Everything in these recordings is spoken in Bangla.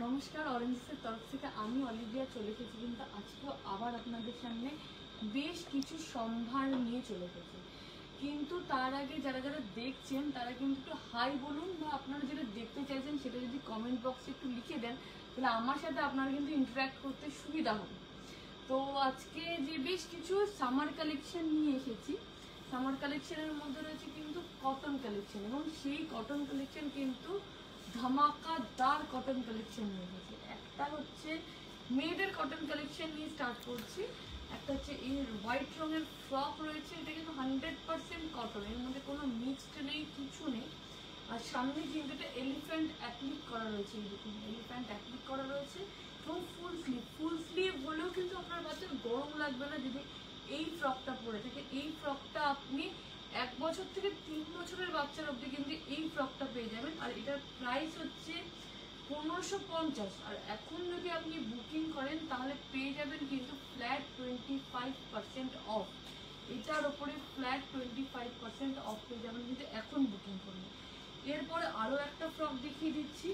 নমস্কার, অরেঞ্জেসের তরফ থেকে আমি অলিভিয়া চলে এসেছি, কিন্তু আজকেও আবার আপনাদের সামনে বেশ কিছু সম্ভার নিয়ে চলে এসেছি। কিন্তু তার আগে যারা যারা দেখছেন তারা কিন্তু একটু হাই বলুন, বা আপনারা যেটা দেখতে চাইছেন সেটা যদি কমেন্ট বক্সে একটু লিখে দেন, তাহলে আমার সাথে আপনারা কিন্তু ইন্টারাক্ট করতে সুবিধা হবে। তো আজকে যে বেশ কিছু সামার কালেকশন নিয়ে এসেছি, সামার কালেকশনের মধ্যে রয়েছে কিন্তু কটন কালেকশন, এবং সেই কটন কালেকশন কিন্তু ধামাকাদার কটন কালেকশন নিয়ে এসেছি। একটা হচ্ছে মেয়েদের কটন কালেকশন নিয়ে স্টার্ট করছি। একটা হচ্ছে এর হোয়াইট রঙের ফ্রক রয়েছে, এটা কিন্তু 100% কটন, এর মধ্যে কোনো মিক্সড নেই, কিছু নেই। আর সামনে কিন্তু এটা এলিফ্যান্ট অ্যাপ্লিক করা রয়েছে, এই দেখুন এলিফ্যান্ট অ্যাপ্লিক করা রয়েছে, এবং ফুল স্লিভ হলেও কিন্তু আপনার বাচ্চার গরম লাগবে না যদি এই ফ্রকটা পরে থাকে। এই ফ্রকটা আপনি 1 বছর থেকে 3 বছরের বাচ্চার অবধি কিন্তু এই ফ্রকটা পেয়ে যাবেন। আর এটার প্রাইস হচ্ছে 1550। আর এখন যদি আপনি বুকিং করেন তাহলে পেয়ে যাবেন কিন্তু ফ্ল্যাট 25% অফ। এটার ওপরে ফ্ল্যাট 25% অফ পেয়ে যাবেন কিন্তু এখন বুকিং করলে। এরপরে আরও একটা ফ্রক দেখিয়ে দিচ্ছি,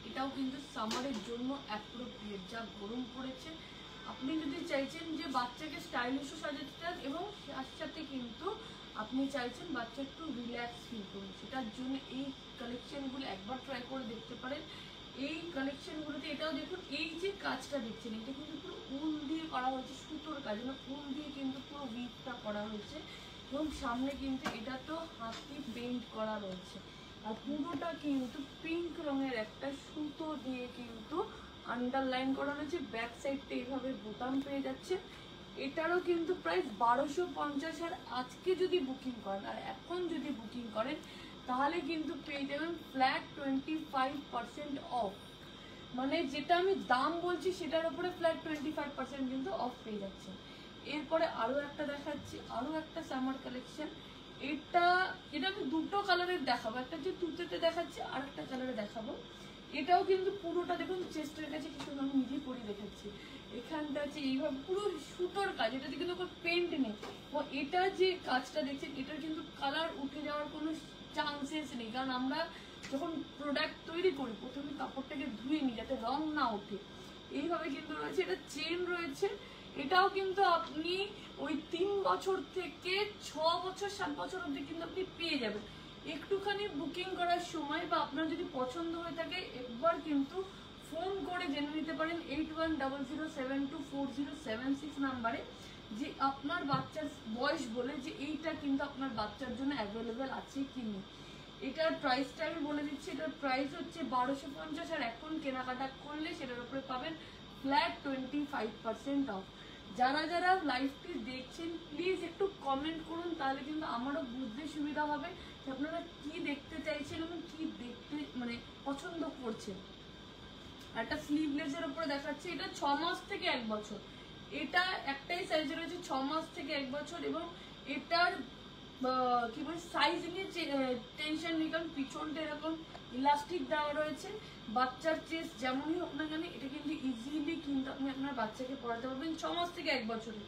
এটাও কিন্তু সামারের জন্য অ্যাপ্রোপ্রিয়েট, যা গরম পড়েছে। আপনি যদি চাইছেন যে বাচ্চাকে স্টাইলিশও সাজাতে চান এবং তার সাথে কিন্তু আপনি চাইছেন বাচ্চা একটু রিল্যাক্স ফিল করুন, সেটার জন্য এই কালেকশনগুলো একবার ট্রাই করে দেখতে পারেন। এই কালেকশনগুলোতে এটাও দেখুন, এই যে কাজটা দেখছেন এটা কিন্তু পুরো উল দিয়ে করা হয়েছে, সুতোর কাজ, মানে উল দিয়ে কিন্তু পুরো উইকটা করা হয়েছে, এবং সামনে কিন্তু এটা তো হাতি পেইন্ট করা রয়েছে। আর পুরোটা কিন্তু পিঙ্ক রঙের একটা সুতো দিয়ে কিন্তু আন্ডারলাইন করা রয়েছে। ব্যাক সাইডটা এইভাবে বোতাম পেয়ে যাচ্ছে। এটারও কিন্তু প্রাইস 1250। আর আজকে যদি বুকিং করেন আর এখন যদি বুকিং করেন তাহলে কিন্তু পেয়ে যাবেন ফ্ল্যাট 25% অফ। মানে যেটা আমি দাম বলছি সেটার উপরে ফ্ল্যাট 25% কিন্তু অফ পেয়ে যাচ্ছে। এরপরে আরও একটা দেখাচ্ছি, আরও একটা সামার কালেকশন। এটা আমি দুটো কালারের দেখাবো, একটা হচ্ছে তুতেতে দেখাচ্ছি, আর একটা কালারে দেখাবো। এটাও কিন্তু পুরোটা দেখুন চেস্টের কাছে কিছু আমি নিজেই পরে দেখাচ্ছি। এখানটা আছে এইভাবে পুরো সুতোর কাজ, এটাতে কিন্তু কোনো পেন্ট নেই। ও এটা যে কাজটা দেখছেন এটার কিন্তু কালার উঠে যাওয়ার কোনো চান্সেস নেই, কারণ আমরা যখন প্রোডাক্ট তৈরি করি প্রথমে কাপড়টাকে ধুয়ে নিই যাতে রং না ওঠে। এইভাবে কিন্তু রয়েছে, এটা চেন রয়েছে। এটাও কিন্তু আপনি ওই 3 বছর থেকে 6 বছর 7 বছর অবধি কিন্তু আপনি পেয়ে যাবেন। একটুখানি বুকিং করার সময় বা আপনার যদি পছন্দ হয়ে থাকে একবার কিন্তু ফোন করে জেনে নিতে পারেন 8100724076 নাম্বারে, যে আপনার বাচ্চার বয়স বলে যে এইটা কিন্তু আপনার বাচ্চার জন্য অ্যাভেলেবেল আছে কি নেই। এটার প্রাইসটা আমি বলে দিচ্ছি, এটার প্রাইস হচ্ছে 1250। আর এখন কেনাকাটা করলে সেটার উপরে পাবেন ফ্ল্যাট 25% অফ। যারা যারা লাইভটি দেখছেন প্লিজ একটু কমেন্ট করুন, তাহলে কিন্তু আমারও বুঝতে সুবিধা হবে যে আপনারা কি দেখতে চাইছেন এবং কি দেখতে মানে পছন্দ করছেন। একটা স্লিভলেসের উপরে দেখাচ্ছি, এটা 6 মাস থেকে 1 বছর। এটা একটাই সাইজে রয়েছে 6 মাস থেকে 1 বছর, এবং এটার কি বলে সাইজ নিয়ে টেনশন নেই, কারণ পিছনটা এরকম ইলাস্টিক দেওয়া রয়েছে। বাচ্চার চেস্ট যেমনই হোক না কেন এটা কিন্তু ইজিলি কিন্তু আপনি আপনার বাচ্চাকে পড়াতে পারবেন 6 মাস থেকে 1 বছরে।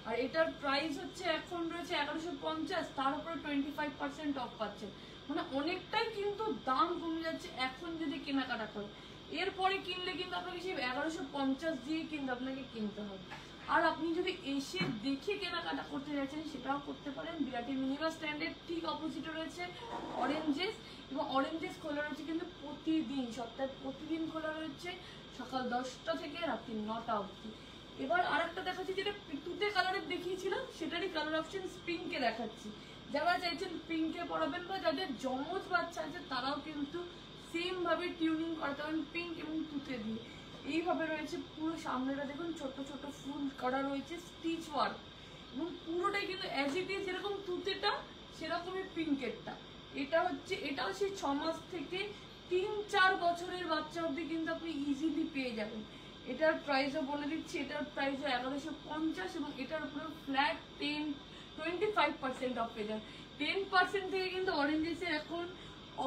আর এটার প্রাইস হচ্ছে এখন রয়েছে 1150, তার উপরে 25% অফ পাচ্ছেন। মানে অনেকটাই কিন্তু দাম কমে যাচ্ছে এখন যদি কেনাকাটা করেন। এরপরে কিনলে কিন্তু আপনাকে সেই 1150 দিয়ে কিন্তু আপনাকে কিনতে হবে। আর আপনি যদি এসে দেখে কেনাকাটা করতে যাচ্ছেন সেটাও করতে পারেন। বিরাটি মিনিবাস স্ট্যান্ডের ঠিক অপোজিটে রয়েছে অরেঞ্জেস, এবং অরেঞ্জেস খোলা রয়েছে কিন্তু প্রতিদিন, সপ্তাহে প্রতিদিন খোলা রয়েছে সকাল 10টা থেকে রাত্রি 9টা অবধি। এবার আর একটা দেখাচ্ছি, যেটা তুতে কালারের দেখিয়েছিলাম সেটারই কালার অপশন পিঙ্কে দেখাচ্ছি। যারা চাইছেন পিঙ্কে পরাবেন বা যাদের যমজ বাচ্চা আছে তারাও কিন্তু সেম ভাবে টিউনিং করতে পারেন পিঙ্ক এবং তুতে দিয়ে। এইভাবে রয়েছে পুরো সামনেটা দেখুন ছোট ছোট ফুল করা রয়েছে স্টিচ ওয়ার্ক, এবং পুরোটাই কিন্তু অ্যাজ ইট ইজ যেরকম তুতেটা সেরকমই পিঙ্কেরটা। এটাও সেই 6 মাস থেকে 3-4 বছরের বাচ্চা অবধি কিন্তু আপনি ইজিলি পেয়ে যাবেন। এটার প্রাইসও বলে দিচ্ছি, এটার প্রাইসও 1150, এবং এটার উপরে ফ্ল্যাট 25% অফ পেয়ে যাবেন। 10% থেকে কিন্তু অরেঞ্জেসের এখন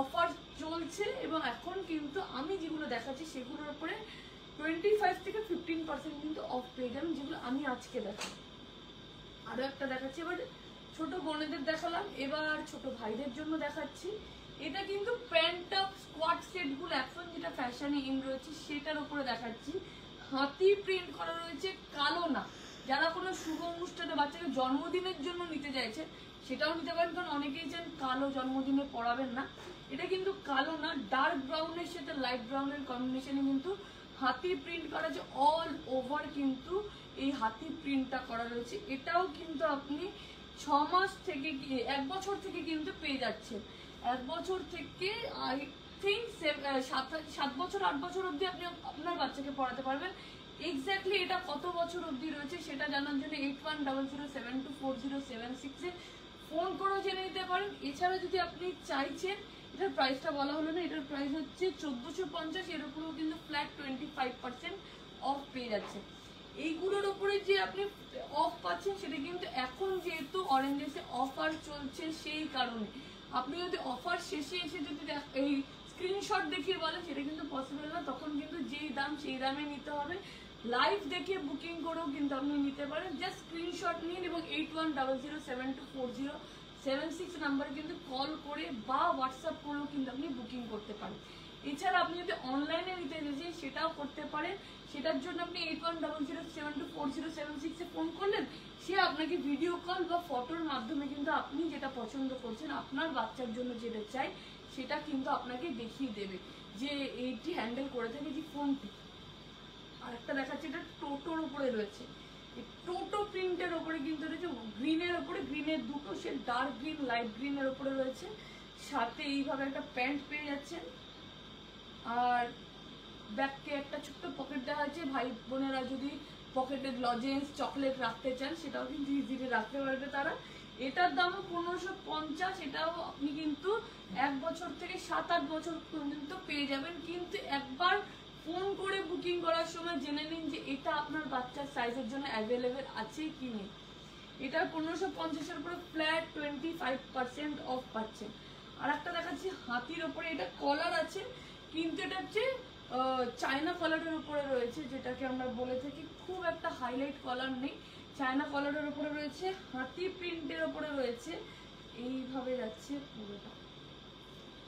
অফার চলছে, এবং এখন কিন্তু আমি যেগুলো দেখাচ্ছি সেগুলোর উপরে 25 থেকে 15% কিন্তু অফ পেয়ে যাবেন, যেগুলো আমি আজকে দেখাবো। আরো একটা দেখাচ্ছি, এবার ছোট বোনেদের দেখালাম, এবার ছোট ভাইদের জন্য দেখাচ্ছি। এটা কিন্তু প্যান্ট টপ স্কোয়াট সেট গুলো এখন যেটা ফ্যাশন পাশানি ইন রয়েছে সেটার উপরে দেখাচ্ছি। হাতি প্রিন্ট করা রয়েছে, কালো না। যারা কোনো শুভ অনুষ্ঠানে বাচ্চাকে জন্মদিনের জন্য নিতে চাইছে সেটাও নিতে পারেন, কারণ অনেকেই চান কালো জন্মদিনে পরাবেন না। এটা কিন্তু কালো না, ডার্ক ব্রাউনের সাথে লাইট ব্রাউনের কম্বিনেশনে কিন্তু হাতি প্রিন্ট করা আছে। অল ওভার কিন্তু এই হাতি প্রিন্টটা করা রয়েছে। এটাও কিন্তু আপনি 6 মাস থেকে 1 বছর থেকে কিন্তু পেয়ে যাচ্ছেন। 1 বছর থেকে আই থিঙ্ক 7 বছর 8 বছর অব্দি আপনি আপনার বাচ্চাকে পড়াতে পারবেন। এক্স্যাক্টলি এটা কত বছর অব্দি রয়েছে সেটা জানার জন্য 8100724076 এ ফোন করেও জেনে নিতে পারেন। এছাড়া যদি আপনি চাইছেন, এটার প্রাইসটা বলা হলো না, এটার প্রাইস হচ্ছে 1450। এর উপরেও কিন্তু ফ্ল্যাট 25% অফ পেয়ে যাচ্ছে। এইগুলোর উপরে যে আপনি অফ পাচ্ছেন সেটা কিন্তু এখন যেহেতু অরেঞ্জেসে অফার চলছে সেই কারণে। আপনি যদি অফার শেষে এসে যদি এই স্ক্রিনশট দেখিয়ে বলেন সেটা কিন্তু পসিবল না, তখন কিন্তু যেই দাম সেই দামে নিতে হবে। লাইভ দেখে বুকিং করেও কিন্তু আপনি নিতে পারেন। জাস্ট স্ক্রিনশট নিন এবং 8100724076 নাম্বারে কিন্তু কল করে বা হোয়াটসঅ্যাপ করেও কিন্তু আপনি বুকিং করতে পারেন। এছাড়া আপনি যদি অনলাইনে নিতে চাইছেন সেটাও করতে পারেন। সেটার জন্য আপনি 8100724076 এ ফোন করলেন, সে আপনাকে ভিডিও কল বা ফটোর মাধ্যমে কিন্তু আপনি যেটা পছন্দ করছেন, আপনার বাচ্চার জন্য যেটা চাই সেটা কিন্তু আপনাকে দেখিয়ে দেবে যে এইটি হ্যান্ডেল করে থাকে যে ফোনটি। আর একটা দেখাচ্ছে, এটা টোটোর উপরে রয়েছে। এই টোটো প্রিন্টের উপরে কিন্তু রয়েছে গ্রিনের উপরে, গ্রিনের দুটো সে ডার্ক গ্রিন লাইট গ্রিনের উপরে রয়েছে। সাথে এইভাবে একটা প্যান্ট পেয়ে যাচ্ছেন। আর ব্যাগকে একটা ছোট্ট পকেট দেওয়া আছে, ভাই বোনেরা যদি পকেটে লজেন্স চকলেট রাখতে চান সেটাও কিন্তু ইজিলি রাখতে পারবে তারা। এটার দামও 1550। এটাও আপনি কিন্তু 1 বছর থেকে 7-8 বছর পর্যন্ত পেয়ে যাবেন। কিন্তু একবার ফোন করে বুকিং করার সময় জেনে নিন যে এটা আপনার বাচ্চার সাইজের জন্য অ্যাভেলেবেল আছে কি নেই। এটার 1550-এর উপরে ফ্ল্যাট 25% অফ পাচ্ছেন। আর একটা দেখাচ্ছি হাতির ওপরে, এটা কলার আছে কিন্তু এটা হচ্ছে চায়না কলারের উপরে রয়েছে, যেটাকে আমরা বলে থাকি খুব একটা হাইলাইট কলার নেই, চায়না কলারের উপরে রয়েছে, হাতি প্রিন্টের উপরে রয়েছে। এইভাবে যাচ্ছে পুরোটা।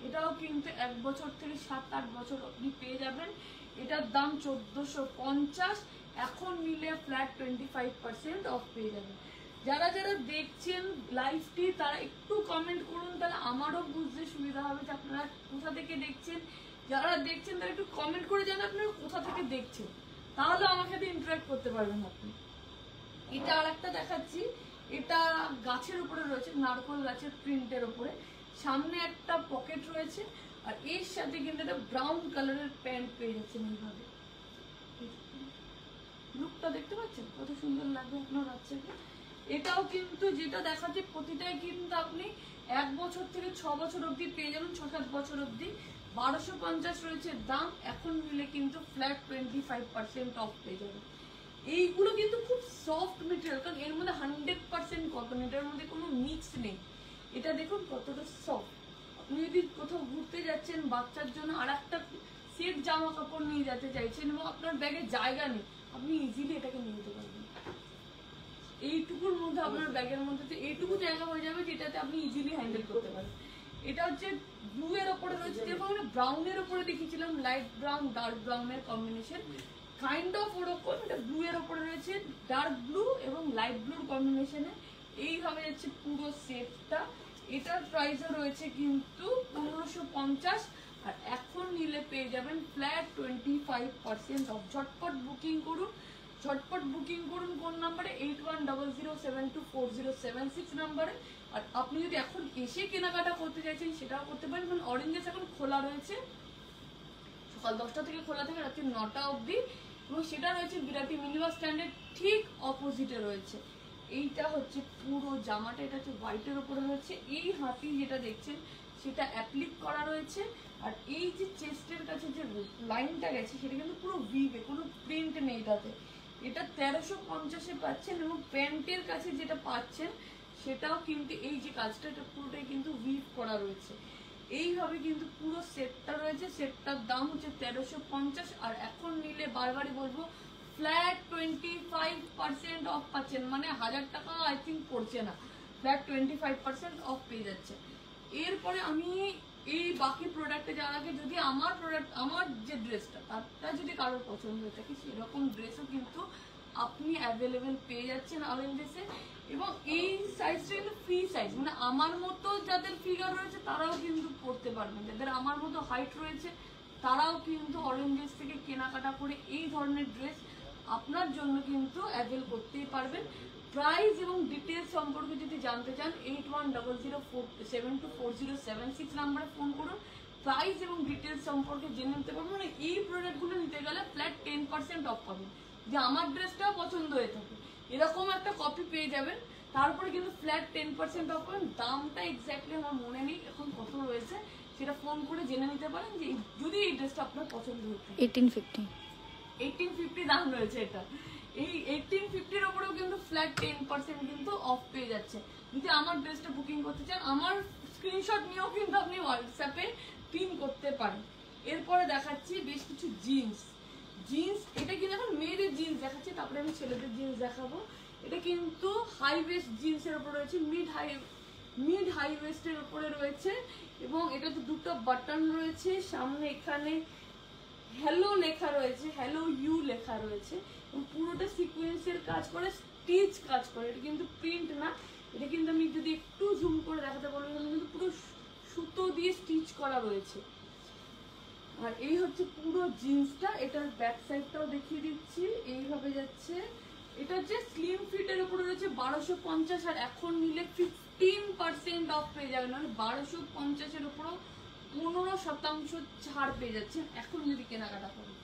এটাও কিন্তু 1 বছর থেকে 7-8 বছর আপনি পেয়ে যাবেন। এটার দাম 1450। এখন নিলে ফ্ল্যাট 25% অফ পেয়ে যাবেন। যারা যারা দেখছেন লাইভটি তারা একটু কমেন্ট করুন, তাহলে আমারও বুঝতে সুবিধা হবে যে আপনারা কোথা থেকে দেখছেন। যারা দেখছেন তারা একটু কমেন্ট করে জানান আপনারা কোথা থেকে দেখছেন, তাহলে আমার সাথে ইন্টারাক্ট করতে পারবেন আপনি। এটা আর একটা দেখাচ্ছি, এটা গাছের উপরে রয়েছে, নারকোল গাছের প্রিন্টের উপরে। সামনে একটা পকেট রয়েছে আর এর সাথে কিন্তু একটা ব্রাউন কালারের প্যান্ট পেয়ে যাচ্ছেন। এইভাবে লুকটা দেখতে পাচ্ছেন কত সুন্দর লাগবে আপনার বাচ্চাকে। এটাও কিন্তু যেটা দেখাচ্ছে প্রতিটাই কিন্তু আপনি 1 বছর থেকে 6 বছর অব্দি পেয়ে যাবেন, 6-7 বছর অব্দি। 1250 রয়েছে দাম, এখন নিলে কিন্তু ফ্ল্যাট 25% অফ পেয়ে যাবেন। এইগুলো কিন্তু খুব সফট মেটেরিয়াল, কারণ এর মধ্যে 100% কটন, এটার মধ্যে কোনো মিক্স নেই। এটা দেখুন কতটা সফট। আপনি যদি কোথাও ঘুরতে যাচ্ছেন বাচ্চার জন্য আর একটা সেট জামা কাপড় নিয়ে যেতে চাইছেন এবং আপনার ব্যাগে জায়গা নেই, আপনি ইজিলি এটাকে নিয়ে যেতে পারবেন। এইটুকুর মধ্যে আপনার ব্যাগের মধ্যে এইটুকু জায়গা হয়ে যাবে যেটাতে আপনি ইজিলি হ্যান্ডেল করতে পারেন। এটা হচ্ছে ব্লু এর উপরে রয়েছে, যেরকম আমরা ব্রাউনের উপরে দেখিয়েছিলাম, লাইট ব্রাউন ডার্ক ব্রাউনের কম্বিনেশন কাইন্ড অফ ওরকম। এটা ব্লু এর উপরে রয়েছে ডার্ক ব্লু এবং লাইট ব্লুর কম্বিনেশনে। এইভাবে যাচ্ছে পুরো সেটটা। এটার প্রাইসও রয়েছে কিন্তু 1550। আর এখন নিলে পেয়ে যাবেন ফ্ল্যাট 25% অফ। ঝটপট বুকিং করুন, ঝটপট বুকিং করুন। কোন নাম্বারে? 8100724076 নাম্বারে। আর আপনি যদি এখন এসে কেনাকাটা করতে চাইছেন সেটাও করতে পারেন, কারণ অরেঞ্জেস এখন খোলা রয়েছে, সকাল 10টা থেকে খোলা থাকে রাত্রি 9টা অবধি। এবং সেটা রয়েছে বিরাটি মিনি বাস স্ট্যান্ডের ঠিক অপোজিটে রয়েছে। এইটা হচ্ছে পুরো জামাটা, এটা হচ্ছে হোয়াইটের উপরে রয়েছে। এই হাতি যেটা দেখছেন সেটা অ্যাপ্লিক করা রয়েছে। আর এই যে চেস্টের কাছে যে লাইনটা গেছে সেটা কিন্তু পুরো ভিভে, কোনো প্রিন্ট নেই এটাতে। এটা 1350-এ পাচ্ছেন এবং প্যান্টের কাছে যেটা পাচ্ছেন সেটাও কিন্তু এই যে কাজটা এটা পুরোটাই কিন্তু ভিভ করা রয়েছে। এইভাবে কিন্তু পুরো সেটটা রয়েছে। সেটটার দাম হচ্ছে 1350। আর এখন নিলে বারবারই বলবো ফ্ল্যাট 25% অফ পাচ্ছেন, মানে 1000 টাকা আই থিঙ্ক পড়ছে না, ফ্ল্যাট 25% অফ পেয়ে যাচ্ছে। এরপরে আমি এই বাকি প্রোডাক্টে যাওয়ার আগে যদি আমার যে ড্রেসটা তারটা যদি কারোর পছন্দ হয়ে থাকে সেরকম ড্রেসও কিন্তু আপনি অ্যাভেলেবেল পেয়ে যাচ্ছেন অরেঞ্জেসে। এবং এই সাইজটা কিন্তু ফ্রি সাইজ, মানে আমার মতো যাদের ফিগার রয়েছে তারাও কিন্তু পরতে পারবেন, যাদের আমার মতো হাইট রয়েছে তারাও কিন্তু অরেঞ্জেস থেকে কেনাকাটা করে এই ধরনের ড্রেস আপনার জন্য কিন্তু অ্যাভেল করতেই পারবেন। প্রাইস এবং ডিটেলস সম্পর্কে যদি জানতে চান 8100724076 নাম্বারে ফোন করুন। প্রাইস এবং ডিটেলস সম্পর্কে জেনে নিতে পারবেন। মানে এই প্রোডাক্টগুলো নিতে গেলে ফ্ল্যাট 10% অফ পাবেন। যে আমার ড্রেসটাও পছন্দ হয়ে থাকে এরকম একটা কপি পেয়ে যাবেন, তারপরে কিন্তু ফ্ল্যাট 10% অফ পাবেন। দামটা এক্স্যাক্টলি আমার মনে নেই এখন কত রয়েছে, সেটা ফোন করে জেনে নিতে পারেন যে যদি এই ড্রেসটা আপনার পছন্দ হয়ে থাকে। 1850 দাম রয়েছে এটা। এই 1850-র উপরেও কিন্তু ফ্ল্যাট 10% কিন্তু অফ পেয়ে যাচ্ছে। যদি আমার ড্রেসটা বুকিং করতে চান আমার স্ক্রিনশট নিয়েও কিন্তু আপনি হোয়াটসঅ্যাপে পিন করতে পারেন। এরপরে দেখাচ্ছি বেশ কিছু জিন্স। এটা কিন্তু এখন মেয়েদের জিন্স দেখাচ্ছি, তারপরে আমি ছেলেদের জিন্স দেখাবো। এটা কিন্তু হাই ওয়েস্ট জিন্সের উপর রয়েছে, মিড হাই ওয়েস্টের উপরে রয়েছে এবং এটাতে দুটো বাটন রয়েছে। সামনে এখানে হ্যালো লেখা রয়েছে, হ্যালো ইউ লেখা রয়েছে এবং পুরোটা সিকোয়েন্সের কাজ করে, স্টিচ কাজ করে। এটা কিন্তু প্রিন্ট না, এটা কিন্তু আমি যদি একটু জুম করে দেখাতে বলবো কিন্তু পুরো সুতো দিয়ে স্টিচ করা রয়েছে। আর এই হচ্ছে পুরো জিন্সটা। এটার ব্যাক সাইডটাও দেখিয়ে দিচ্ছি, এইভাবে যাচ্ছে। এটা হচ্ছে স্লিম ফিটের উপরে রয়েছে 1250, আর এখন নিলে 15% অফ পেয়ে যাবেন, মানে 1250-এর উপরও 15% ছাড় পেয়ে যাচ্ছেন এখন যদি কেনাকাটা করেন।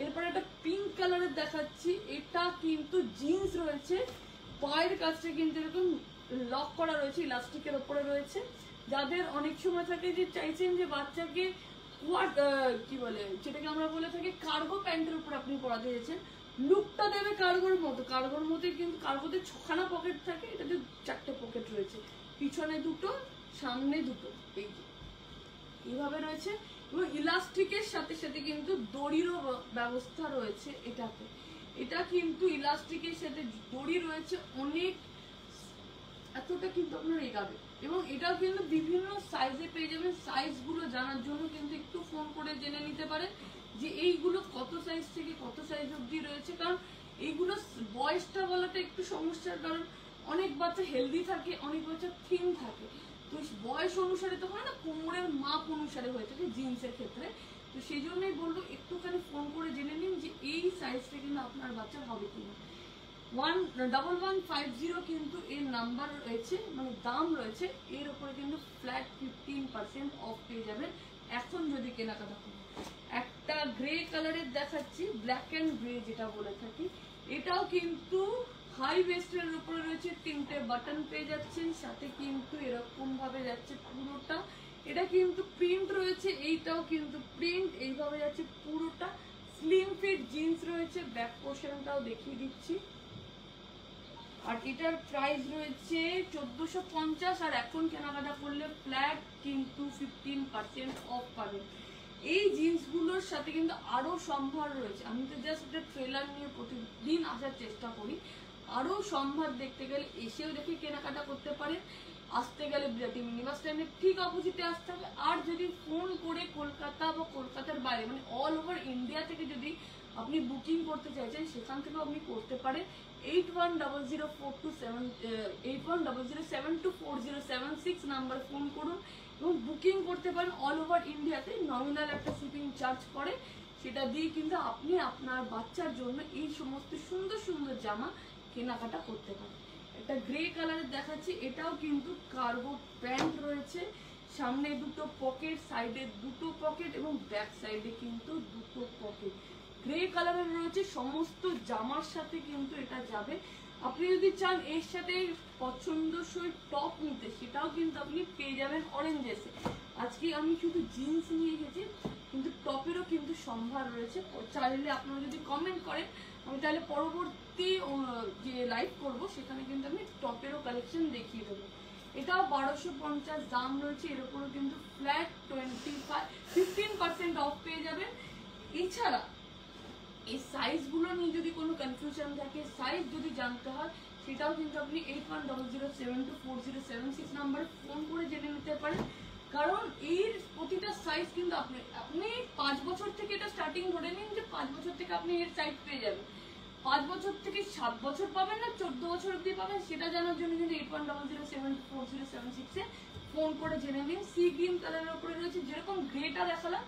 এরপর একটা পিঙ্ক কালারের দেখাচ্ছি। এটা কিন্তু জিন্স রয়েছে, পায়ের কাছটা কিন্তু এরকম লক করা রয়েছে, ইলাস্টিকের উপরে রয়েছে। যাদের অনেক সময় থাকে যে চাইছেন যে বাচ্চাকে কি বলে যেটাকে আমরা বলে থাকি কার্গো প্যান্টের উপর আপনি পরাতে চাইছেন, লুকটা দেবে কার্গোর মতো কিন্তু কার্গোতে 6খানা পকেট থাকে, এটাতে 4টে পকেট রয়েছে, পিছনে দুটো সামনে দুটো, এইভাবে রয়েছে। এবং ইলাস্টিকের সাথে সাথে কিন্তু দড়িরও ব্যবস্থা রয়েছে এটাতে। এটা কিন্তু ইলাস্টিকের সাথে দড়ি রয়েছে অনেক, এতটা কিন্তু আপনার এগাবে। এবং এটাও কিন্তু বিভিন্ন সাইজে পেয়ে যাবেন। সাইজগুলো জানার জন্য কিন্তু একটু ফোন করে জেনে নিতে পারেন যে এইগুলো কত সাইজ থেকে কত সাইজ অবধি রয়েছে, কারণ এইগুলো বয়সটা বলাটা একটু সমস্যার, কারণ অনেক বাচ্চা হেলদি থাকে, অনেক বাচ্চা থিন থাকে। তো বয়স অনুসারে তো হয় না, কোমরের মাপ অনুসারে হয়ে থাকে জিন্সের ক্ষেত্রে। তো সেই জন্যই বলবো একটুখানি ফোন করে জেনে নিন যে এই সাইজটা কিন্তু আপনার বাচ্চার হবে কিনা। 1150 কিন্তু এর নাম্বার রয়েছে, মানে দাম রয়েছে। এর উপরে কিন্তু ফ্ল্যাট 15% অফ পেয়ে যাবেন এখন যদি কেনাকাটা করেন। একটা গ্রে কালারের দেখাচ্ছি, ব্ল্যাক অ্যান্ড গ্রে যেটা বলে থাকি। এটাও কিন্তু হাই ওয়েস্টের উপরে রয়েছে, 3টে বাটন পেয়ে যাচ্ছেন, সাথে কিন্তু এরকম ভাবে যাচ্ছে পুরোটা। এটা কিন্তু প্রিন্ট রয়েছে, এইটাও কিন্তু প্রিন্ট, এইভাবে যাচ্ছে পুরোটা। স্লিম ফিট জিন্স রয়েছে, ব্যাক পোর্শনটাও দেখিয়ে দিচ্ছি। আর এটার প্রাইস রয়েছে 1450, আর এখন কেনাকাটা করলে ফ্ল্যাট কিন্তু 15% অফ পাবেন। এই জিন্সগুলোর সাথে কিন্তু আরো সম্ভার রয়েছে। আমি তো জাস্ট একটা ট্রেলার নিয়ে প্রতিদিন আসার চেষ্টা করি, আরো সম্ভার দেখতে গেলে এসেও দেখে কেনাকাটা করতে পারেন। আসতে গেলে বিরাটি মিনি বাস স্ট্যান্ডের ঠিক অপোজিটে আসতে হবে। আর যদি ফোন করে কলকাতা বা কলকাতার বাইরে, মানে অল ওভার ইন্ডিয়া থেকে যদি আপনি বুকিং করতে চাইছেন সেখান থেকেও আপনি করতে পারেন। 8100724076 নাম্বারে ফোন করুন এবং বুকিং করতে পারেন অল ওভার ইন্ডিয়াতে। নমিনাল একটা শিপিং চার্জ করে, সেটা দিয়ে কিন্তু আপনি আপনার বাচ্চার জন্য এই সমস্ত সুন্দর সুন্দর জামা কেনাকাটা করতে পারেন। একটা গ্রে কালারের দেখাচ্ছি, এটাও কিন্তু কার্গো প্যান্ট রয়েছে, সামনে দুটো পকেট, সাইডে দুটো পকেট এবং ব্যাক সাইডে কিন্তু দুটো পকেট। গ্রে কালারের রয়েছে, সমস্ত জামার সাথে কিন্তু এটা যাবে। আপনি যদি চান এর সাথে পছন্দসই টপ নিতে, সেটাও কিন্তু আপনি পেয়ে যাবেন অরেঞ্জেসে। আজকে আমি শুধু জিন্স নিয়ে গেছি, কিন্তু টপেরও কিন্তু সম্ভার রয়েছে। চাইলে আপনারা যদি কমেন্ট করেন আমি তাহলে পরবর্তী যে লাইভ করবো সেখানে কিন্তু আমি টপেরও কালেকশন দেখিয়ে দেবো। এটাও 1250 দাম রয়েছে, এর উপরও কিন্তু ফ্ল্যাট 15% অফ পেয়ে যাবেন। এছাড়া এই সাইজগুলো নিয়ে যদি কোনো কনফিউশন থাকে, সাইজ যদি জানতে হয়, সেটাও কিন্তু আপনি 8100724076 নাম্বারে ফোন করে জেনে নিতে পারেন। কারণ এর প্রতিটা সাইজ কিন্তু আপনি 5 বছর থেকে এটা স্টার্টিং ধরে নিন যে 5 বছর থেকে আপনি এর সাইজ পেয়ে যাবেন। 5 বছর থেকে 7 বছর পাবেন না 14 বছর অব্দি পাবেন, সেটা জানার জন্য কিন্তু 8100074076 এ ফোন করে জেনে নিন। সি গ্রিন কালারের উপরে রয়েছে, যেরকম গ্রেটা দেখালাম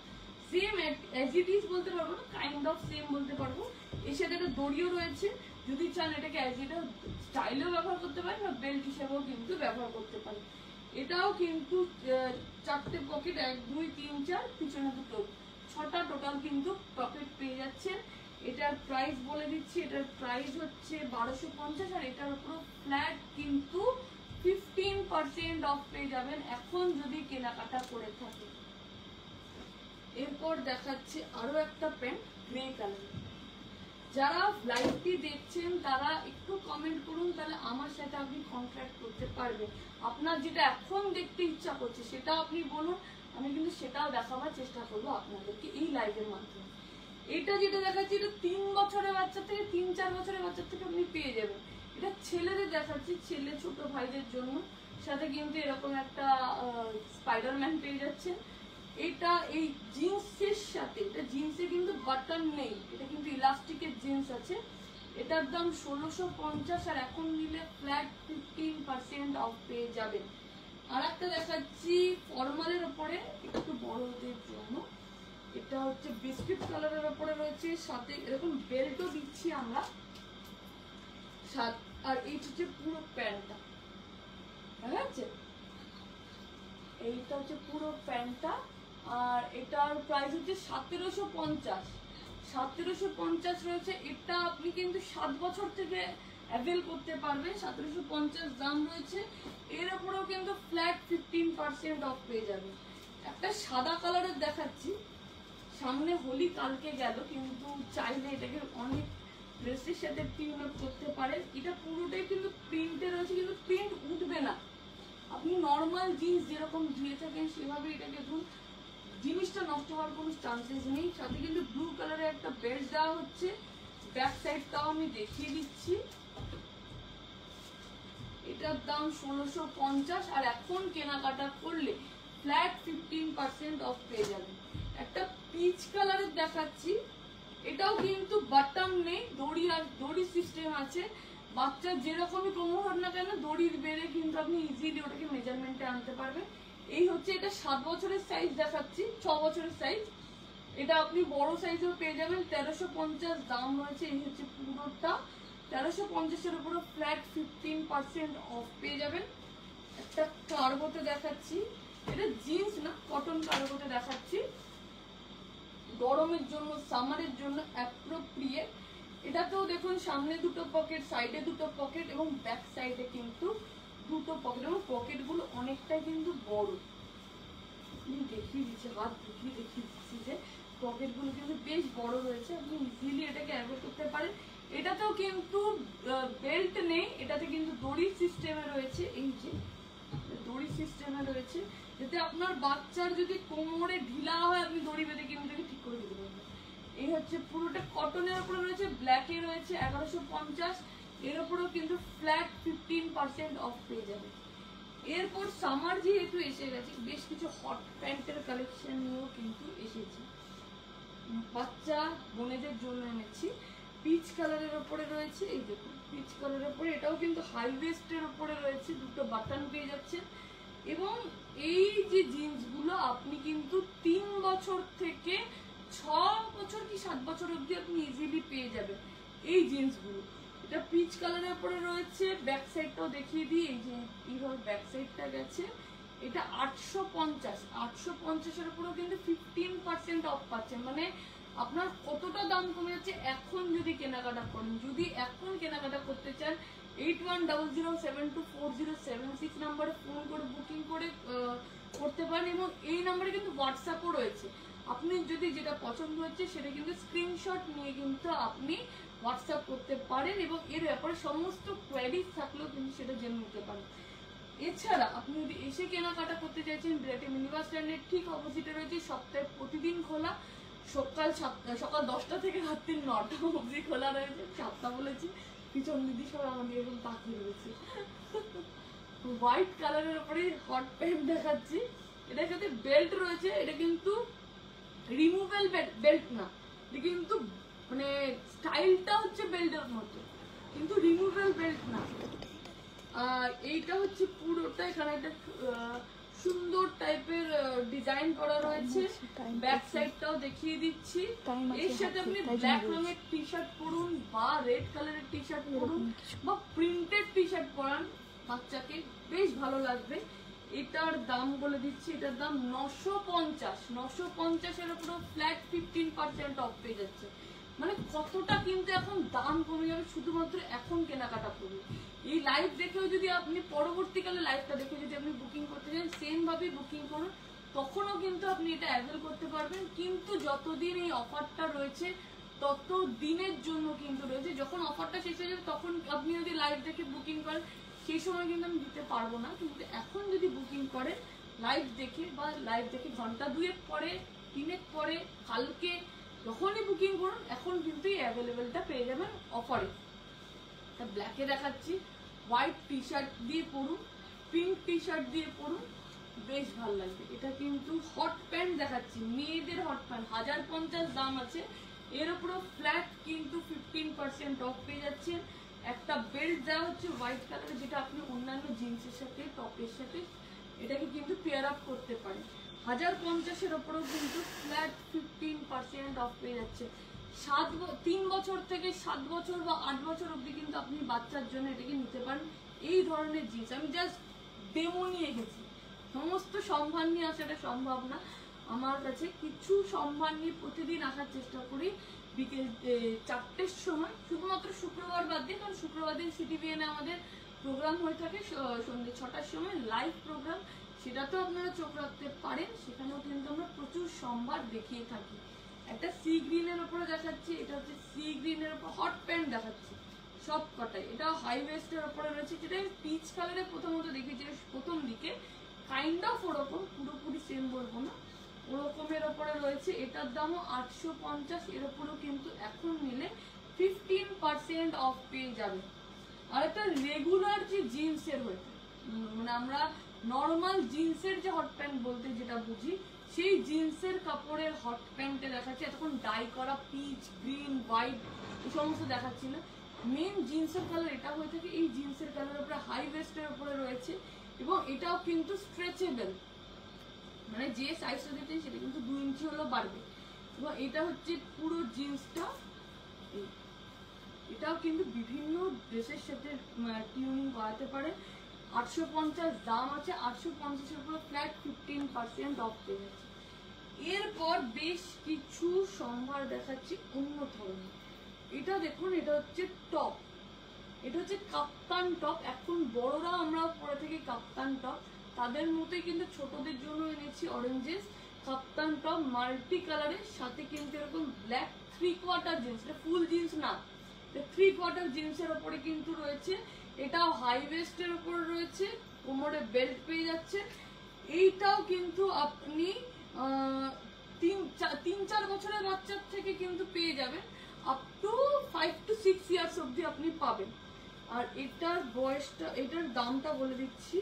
সেম অ্যাজ ইট ইজ বলতে পারবো না, কাইন্ড অফ সেম বলতে পারবো। এর সাথে একটা দড়িও রয়েছে, যদি চান এটাকে অ্যাজ এটা স্টাইলেও ব্যবহার করতে পারেন বা বেল্ট হিসেবেও কিন্তু ব্যবহার করতে পারেন। এটাও কিন্তু 4টে পকেট, 1 2 3 4, পিছনে দুটো, 6টা টোটাল কিন্তু পকেট পেয়ে যাচ্ছেন। এটার প্রাইস বলে দিচ্ছি, এটার প্রাইস হচ্ছে 1250, আর এটার উপর ফ্ল্যাট কিন্তু 15% অফ পেয়ে যাবেন এখন যদি কেনাকাটা করে থাকেন। এরপর দেখাচ্ছি আরো একটা প্যান্ট গ্রে কালার। যারা লাইভটি দেখছেন তারা একটু কমেন্ট করুন, তাহলে আমার সাথে আপনি কন্ট্যাক্ট করতে পারবেন। আপনার যেটা এখন দেখতে ইচ্ছা করছে সেটা আপনি বলুন, আমি কিন্তু সেটাও দেখাবার চেষ্টা করবো আপনাদেরকে এই লাইভের মাধ্যমে। এটা যেটা দেখাচ্ছি এটা 3 বছরের বাচ্চা থেকে 3-4 বছরের বাচ্চা থেকে আপনি পেয়ে যাবেন। এটা ছেলেদের দেখাচ্ছি, ছেলে ছোট ভাইদের জন্য, সাথে কিন্তু এরকম একটা স্পাইডারম্যান পেয়ে যাচ্ছেন। এটা এই জিন্সের সাথে, এটা জিন্সে কিন্তু বাটন নেই, এটা কিন্তু ইলাস্টিকের জিন্স আছে। এটার দাম 1650, আর এখন নিলে ফ্ল্যাট 15% অফ পেয়ে যাবেন। আর একটা দেখাচ্ছি ফর্মালের উপরে একটু বড়দের জন্য, এটা হচ্ছে বিস্কিট কালারের উপরে রয়েছে, সাথে এরকম বেল্টও দিচ্ছি আমরা। আর এইটা হচ্ছে পুরো প্যান্টটা, ঠিক আছে, এইটা হচ্ছে পুরো প্যান্টটা। আর এটার প্রাইস হচ্ছে 1750 রয়েছে। এটা আপনি কিন্তু 7 বছর থেকে অ্যাভেল করতে পারবেন, 1750 দাম রয়েছে। এর উপরেও কিন্তু ফ্ল্যাট 15% অফ পেয়ে যাবেন। একটা সাদা কালারের দেখাচ্ছি, সামনে হোলি কালকে গেল, কিন্তু চাইলে এটাকে অনেক ড্রেসের সাথে টিউন আপ করতে পারেন। এটা পুরোটাই কিন্তু প্রিন্টে রয়েছে, কিন্তু প্রিন্ট উঠবে না, আপনি নর্মাল জিন্স যেরকম ধুয়ে থাকেন সেভাবে এটাকে ধুন, জিনিসটা নষ্ট হওয়ার কোনো চান্সেস নেই। সাথে কিন্তু ব্লু কালারের একটা বেল্ট দেওয়া হচ্ছে, ব্যাক সাইডটাও আমি দেখিয়ে দিচ্ছি। এটার দাম 1650, আর এখন কেনাকাটা করলে ফ্ল্যাট 15% অফ পেয়ে যাবেন। একটা পিচ কালারের দেখাচ্ছি, এটাও কিন্তু বাটন নেই, দড়ি সিস্টেম আছে। বাচ্চার যেরকমই কোমর হোক না কেন দড়ির বেড়ে কিন্তু আপনি ইজিলি ওটাকে মেজারমেন্টে আনতে পারবেন। এই হচ্ছে এটা 7 বছরের সাইজ দেখাচ্ছি, 6 বছরের সাইজ। এটা আপনি বড় সাইজেও পেয়ে যাবেন, 1350 দাম রয়েছে। এই হচ্ছে পুরোটা 1350-এর উপরে ফ্ল্যাট 15% অফ পেয়ে যাবেন। একটা কার্গোতে দেখাচ্ছি, এটা জিন্স না কটন কার্গোতে দেখাচ্ছি, গরমের জন্য সামারের জন্য অ্যাপ্রোপ্রিয়েট। এটাতেও দেখুন সামনে দুটো পকেট, সাইডে দুটো পকেট এবং ব্যাক সাইডে কিন্তু দুটো পকেট, এবং পকেটগুলো অনেকটাই কিন্তু বড়। আমি দেখিয়ে দিচ্ছি, হাত ঢুকিয়ে দেখিয়ে দিচ্ছি যে পকেটগুলো কিন্তু বেশ বড় রয়েছে, আপনি ইজিলি এটাকে অ্যাভয়েড করতে পারেন। এটাতেও কিন্তু বেল্ট নেই, এটাতে কিন্তু দড়ি সিস্টেমে রয়েছে, এই যে দড়ি সিস্টেমে রয়েছে, যাতে আপনার বাচ্চার যদি কোমরে ঢিলা হয় আপনি দড়ি বেঁধে কিন্তু এটাকে ঠিক করে দিতে পারবেন। এই হচ্ছে পুরোটা কটনের উপরে রয়েছে, ব্ল্যাকে রয়েছে 1150, এর উপরেও কিন্তু ফ্ল্যাট 15% অফ পেয়ে যাবে। এরপর সামার যেহেতু এসে গেছে, বেশ কিছু হট প্যান্টের কালেকশন নিয়েও কিন্তু এসেছি, বাচ্চা বোনেদের জন্য এনেছি। পিচ কালারের উপরে রয়েছে, এই দেখুন পিচ কালারের উপরে, এটাও কিন্তু হাই ওয়েস্টের উপরে রয়েছে, দুটো বাটন পেয়ে যাচ্ছে। এবং এই যে জিন্সগুলো আপনি কিন্তু 3 বছর থেকে 6 বছর কি 7 বছর অবধি আপনি ইজিলি পেয়ে যাবেন এই জিন্সগুলো। এটা পিচ কালারের উপরে রয়েছে, ব্যাক সাইডটাও দেখিয়ে দিই, এই যে এইভাবে ব্যাক সাইডটা গেছে। এটা 850-এর উপরেও কিন্তু 15% অফ পাচ্ছেন, মানে আপনার কতটা দাম কমে যাচ্ছে এখন যদি কেনাকাটা করেন। যদি এখন কেনাকাটা করতে চান 8100724076 নাম্বারে ফোন করে বুকিং করে করতে পারেন, এবং এই নাম্বারে কিন্তু হোয়াটসঅ্যাপও রয়েছে। আপনি যদি যেটা পছন্দ হচ্ছে সেটা কিন্তু স্ক্রিনশট নিয়ে কিন্তু আপনি হোয়াটসঅ্যাপ করতে পারেন, এবং এর ব্যাপারে সমস্ত কোয়ারিজ থাকলেও কিন্তু সেটা জেনে নিতে পারেন। এছাড়া আপনি যদি এসে কেনাকাটা করতে চাইছেন, বিরাটি মিনিবাস স্ট্যান্ডের ঠিক অপোজিটে রয়েছে, সপ্তাহে প্রতিদিন খোলা, সকাল 10টা থেকে রাত্রি 9টা অবধি খোলা রয়েছে। 7টা বলেছি, পিছন দিদি সব আমাদের এরকম তাকিয়ে রয়েছে। হোয়াইট কালারের উপরে হট প্যান্ট দেখাচ্ছি, এটার সাথে বেল্ট রয়েছে, এটা কিন্তু রিমুভেল বেল্ট না, এটা কিন্তু মানে স্টাইলটা হচ্ছে বেল্টের মতো, কিন্তু রিমুভেল বেল্ট না। এইটা হচ্ছে পুরোটা এখানে একটা সুন্দর টাইপের ডিজাইন করা রয়েছে। ব্যাক সাইডটাও দেখিয়ে দিচ্ছি। এর সাথে আপনি ব্ল্যাক রঙের টি শার্ট পরুন বা রেড কালারের টি শার্ট পরুন বা প্রিন্টেড টি শার্ট পরান, বাচ্চাকে বেশ ভালো লাগবে। এটার দাম বলে দিচ্ছি, এটার দাম 950। 950 এর উপর ফ্ল্যাট 15% অফ পেয়ে যাচ্ছে। মানে কতটা কিন্তু এখন দাম কমে যাবে শুধুমাত্র এখন কেনাকাটা করুন। এই লাইভ দেখেও যদি আপনি পরবর্তীকালে লাইভটা দেখে যদি আপনি বুকিং করতে চান, সেম ভাবেই বুকিং করুন, তখনও কিন্তু আপনি এটা অ্যাভেল করতে পারবেন। কিন্তু যতদিন এই অফারটা রয়েছে তত দিনের জন্য কিন্তু রয়েছে। যখন অফারটা শেষ হয়ে যাবে তখন আপনি যদি লাইভ দেখে বুকিং করেন, সেই সময় কিন্তু আমি দিতে পারবো না। কিন্তু এখন যদি বুকিং করেন লাইভ দেখে, বা লাইভ দেখে ঘন্টা 2 পরে, 3 পরে, কালকে যখনই বুকিং করুন, এখন কিন্তু এই অ্যাভেলেবেলটা পেয়ে যাবেন অফারে। তা ব্ল্যাকে দেখাচ্ছি, হোয়াইট টি শার্ট দিয়ে পরুন, পিঙ্ক টি শার্ট দিয়ে পরুন, বেশ ভালো লাগবে। এটা কিন্তু হট প্যান্ট দেখাচ্ছি, মেয়েদের হট প্যান্ট 1050 দাম আছে। এর উপরও ফ্ল্যাট কিন্তু 15% অফ পেয়ে যাচ্ছেন। একটা বেল্ট দেওয়া হচ্ছে হোয়াইট কালারের, যেটা আপনি অন্যান্য জিন্সের সাথে, টপের সাথে এটাকে কিন্তু পেয়ার আপ করতে পারেন। 1050 এর উপরেও কিন্তু ফ্ল্যাট 15% অফ পেয়ে যাচ্ছে। 3 বছর থেকে 7 বছর বা 8 বছর অব্দি কিন্তু আপনি বাচ্চার জন্য এটাকে নিতে পারেন। এই ধরনের জিনিস আমি জাস্ট ডেমো নিয়ে গেছি, সমস্ত সম্ভার নিয়ে আসাটা সম্ভব না। আমার কাছে কিছু সম্ভার নিয়ে প্রতিদিন আসার চেষ্টা করি বিকেল 4টের সময়, শুধুমাত্র শুক্রবার বাদ দিয়ে, কারণ শুক্রবার দিন সিটিভিএনে আমাদের প্রোগ্রাম হয়ে থাকে সন্ধ্যে 6টার সময় লাইভ প্রোগ্রাম, সেটাতেও আপনারা চোখ রাখতে পারেন। সেখানেও কিন্তু আমরা প্রচুর সম্ভার দেখিয়ে থাকি। একটা সি গ্রিনের উপরে দেখাচ্ছি, এটা হচ্ছে সি গ্রিনের উপর হট প্যান্ট দেখাচ্ছি সব কটাই। এটা হাই ওয়েস্টের উপরে রয়েছে, যেটা পিচ কালারে প্রথমত দেখেছি প্রথম দিকে, কাইন্ড অফ ওরকম, পুরোপুরি সেম বলবো না, ওরকমের ওপরে রয়েছে। এটার দামও 850। এর উপরেও কিন্তু এখন নিলে 15% অফ পেয়ে যাবে। আর একটা রেগুলার যে জিন্সের হয়েছে, মানে আমরা নর্মাল জিন্সের যে হট প্যান্ট বলতে যেটা বুঝি, সেই জিন্সের কাপড়ের হট প্যান্টে দেখাচ্ছে। এতক্ষণ ডাই করা পিচ, গ্রিন, হোয়াইট এই সমস্ত দেখাচ্ছি না, মেন জিন্সের কালার এটা হয়ে থাকে। এই জিন্সের কালার উপরে হাই ওয়েস্টের উপরে রয়েছে, এবং এটাও কিন্তু স্ট্রেচেবল, মানে যে সাইজটা দিতে সেটা কিন্তু 2 ইঞ্চি হলেও বাড়বে। এবং এটা হচ্ছে পুরো জিন্সটা, এটাও কিন্তু বিভিন্ন ড্রেসের সাথে টিউনিং করাতে পারে। 850 দাম আছে, 850 এর উপর ফ্ল্যাট 15% অফ পেয়ে যাচ্ছে। এরপর বেশ কিছু সম্ভার দেখাচ্ছি অন্য ধরনের। এটা দেখুন, এটা হচ্ছে টপ, এটা হচ্ছে কাপ্তান টপ। এখন বড়রা আমরা পরে থেকে কাপ্তান টপ, তাদের মতোই কিন্তু ছোটদের জন্য এনেছি অরেঞ্জেস কাপ্তান টপ মাল্টি কালারের সাথে কিন্তু এরকম ব্ল্যাক 3/4 জিন্স, এটা ফুল জিন্স না, 3/4 জিন্সের ওপরে কিন্তু রয়েছে। এটাও হাই ওয়েস্টের উপর রয়েছে, কোমরে বেল্ট পেয়ে যাচ্ছে। এইটাও কিন্তু আপনি 3-4 বছরের বাচ্চার থেকে কিন্তু পেয়ে যাবেন, আপ টু 5 to 6 ইয়ার্স অব্দি আপনি পাবেন। আর এটার বয়সটা, এটার দামটা বলে দিচ্ছি,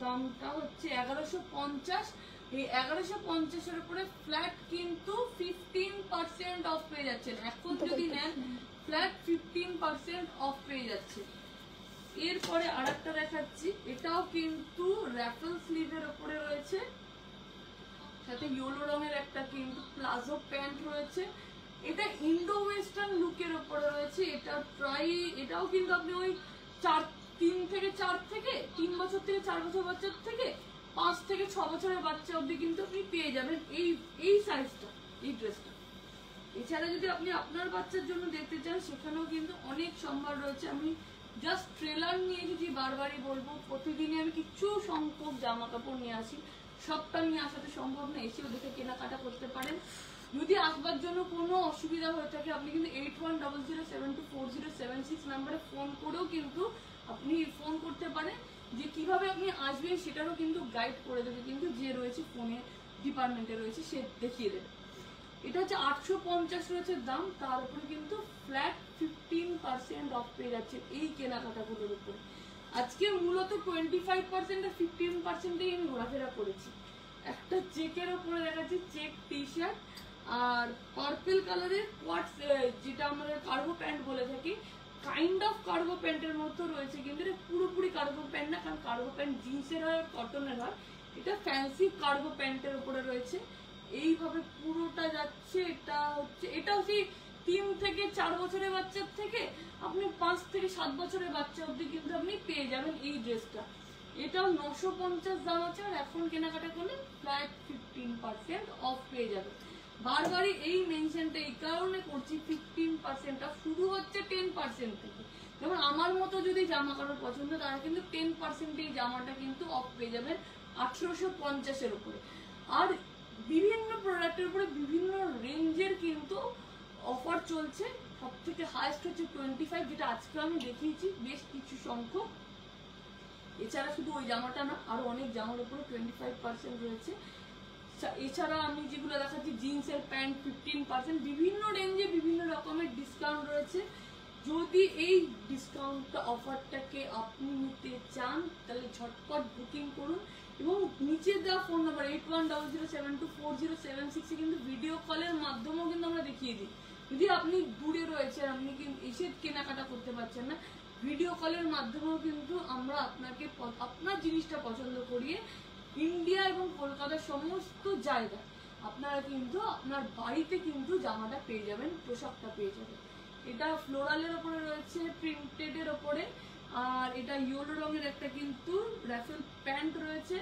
দামটা হচ্ছে 1150। এই 1150 এর উপরে ফ্ল্যাট কিন্তু 15% অফ পেয়ে যাচ্ছেন। এখন যদি নেন ফ্ল্যাট 15% অফ পেয়ে যাচ্ছে। এরপরে আরেকটা দেখাচ্ছি, এটাও কিন্তু র্যাফেল স্লিভের উপরে রয়েছে, সাথে ইয়েলো রঙের একটা কিন্তু প্লাজো প্যান্ট রয়েছে। এটা ইন্ডো ওয়েস্টার্ন লুকের উপরে রয়েছে। এটাও কিন্তু আপনি ওই 3 বছর থেকে 4 বছর বাচ্চার থেকে 5 থেকে 6 বছরের বাচ্চা অব্দি কিন্তু আপনি পেয়ে যাবেন এই সাইজটা, এই ড্রেসটা। এছাড়া যদি আপনি আপনার বাচ্চার জন্য দেখতে চান, সেখানেও কিন্তু অনেক সম্ভার রয়েছে। আমি জাস্ট ট্রেলার নিয়ে এসেছি, বারবারই বলবো, প্রতিদিনই আমি কিছু সংখ্যক জামা কাপড় নিয়ে আসি, সবটা নিয়ে আসাতে সম্ভব না, এসেও দেখে কেনাকাটা করতে পারেন। যদি আসবার জন্য কোনো অসুবিধা হয়ে থাকে, আপনি কিন্তু 8100724076 নাম্বারে ফোন করেও কিন্তু আপনি ফোন করতে পারেন, যে কিভাবে আপনি আসবেন সেটারও কিন্তু গাইড করে দেবে, কিন্তু যে রয়েছে ফোনে ডিপার্টমেন্টে রয়েছে সে দেখিয়ে দেবে। এটা হচ্ছে 850 রয়েছে দাম, তার উপরে কিন্তু ফ্ল্যাট 15% অফ পেয়ে যাচ্ছে এই কেনাকাটাগুলোর উপরে। আজকে মূলত 25% আর 15%-এই আমি ঘোরাফেরা করেছি। একটা চেকের ওপরে দেখাচ্ছি, চেক টি শার্ট আর পার্পল কালারের কোয়াটস, যেটা আমরা কার্গো প্যান্ট বলে থাকি, কাইন্ড অফ কার্গো প্যান্টের মতো রয়েছে, কিন্তু এটা পুরোপুরি কার্গো প্যান্ট না, কারণ কার্গো প্যান্ট জিন্সের হয়, কটনের হয়, এটা ফ্যান্সি কার্গো প্যান্টের উপরে রয়েছে। এইভাবে পুরোটা যাচ্ছে। এটা হচ্ছে 3 থেকে 4 বছরের বাচ্চার থেকে আপনি 5 থেকে 7 বছরের বাচ্চা অবধি কিন্তু আপনি পেয়ে যাবেন এই ড্রেসটা। এটাও 950 দাম আছে, আর এখন কেনাকাটা করলে ফ্ল্যাট 15% অফ পেয়ে যাবে। বারবারই এই মেনশনটা এই কারণে করছি, 15% অফ শুরু হচ্ছে 10% থেকে। যেমন আমার মতো যদি জামা কারোর পছন্দ, তারা কিন্তু 10% এই জামাটা কিন্তু অফ পেয়ে যাবেন 1850-এর উপরে। আর বিভিন্ন প্রোডাক্টের উপরে বিভিন্ন রেঞ্জের কিন্তু অফার চলছে। সব থেকে হাইস্ট হচ্ছে 25, যেটা আজকে আমি দেখিয়েছি বেশ কিছু সংখ্যক। এছাড়া শুধু ওই জামাটা না, আরো অনেক জামার উপরে 25% রয়েছে। এছাড়া আমি যেগুলো দেখাচ্ছি, জিন্সের প্যান্ট 15%, বিভিন্ন রেঞ্জে বিভিন্ন রকমের ডিসকাউন্ট রয়েছে। যদি এই ডিসকাউন্ট অফারটাকে আপনি নিতে চান, তাহলে ঝটপট বুকিং করুন, এবং নিচে দেওয়া ফোন নাম্বার 8100724076 কিন্তু ভিডিও কলের মাধ্যমেও কিন্তু আমরা দেখিয়ে দিই। যদি আপনি দূরে রয়েছেন, আপনি কিন্তু এসে কেনাকাটা করতে পারছেন না, ভিডিও কলের মাধ্যমেও কিন্তু আমরা আপনাকে আপনার জিনিসটা পছন্দ করিয়ে ইন্ডিয়া এবং কলকাতার সমস্ত জায়গায় আপনারা কিন্তু আপনার বাড়িতে কিন্তু জামাটা পেয়ে যাবেন, পোশাকটা পেয়ে যাবেন। এটা ফ্লোরালের ওপরে রয়েছে, প্রিন্টেডের ওপরে, আর এটা ইয়েলো রঙের একটা কিন্তু র্যাফেল প্যান্ট রয়েছে।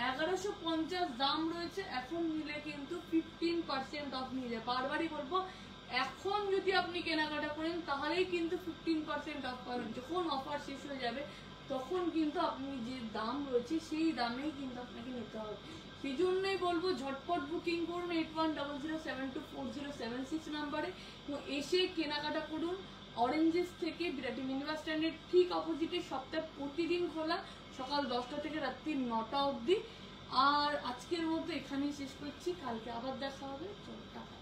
1150 দাম রয়েছে, এখন নিলে কিন্তু 15% অফ নিয়ে যায়। বারবারই বলবো, এখন যদি আপনি কেনাকাটা করেন তাহলেই কিন্তু 15% অফ পাবেন। যখন অফার শেষ হয়ে যাবে তখন কিন্তু আপনি যে দাম রয়েছে সেই দামেই কিন্তু আপনাকে নিতে হবে। সেই জন্যই বলবো ঝটপট বুকিং করুন 8100724076 নাম্বারে, এবং এসে কেনাকাটা করুন। অরেঞ্জেস থেকে বিরাটি মিনি বাস স্ট্যান্ডের ঠিক অপোজিটে, সপ্তাহে প্রতিদিন খোলা, সকাল 10টা থেকে রাত্রি 9টা অবধি। আর আজকের মতো এখানেই শেষ করছি, কালকে আবার দেখা হবে। চলো টাটা।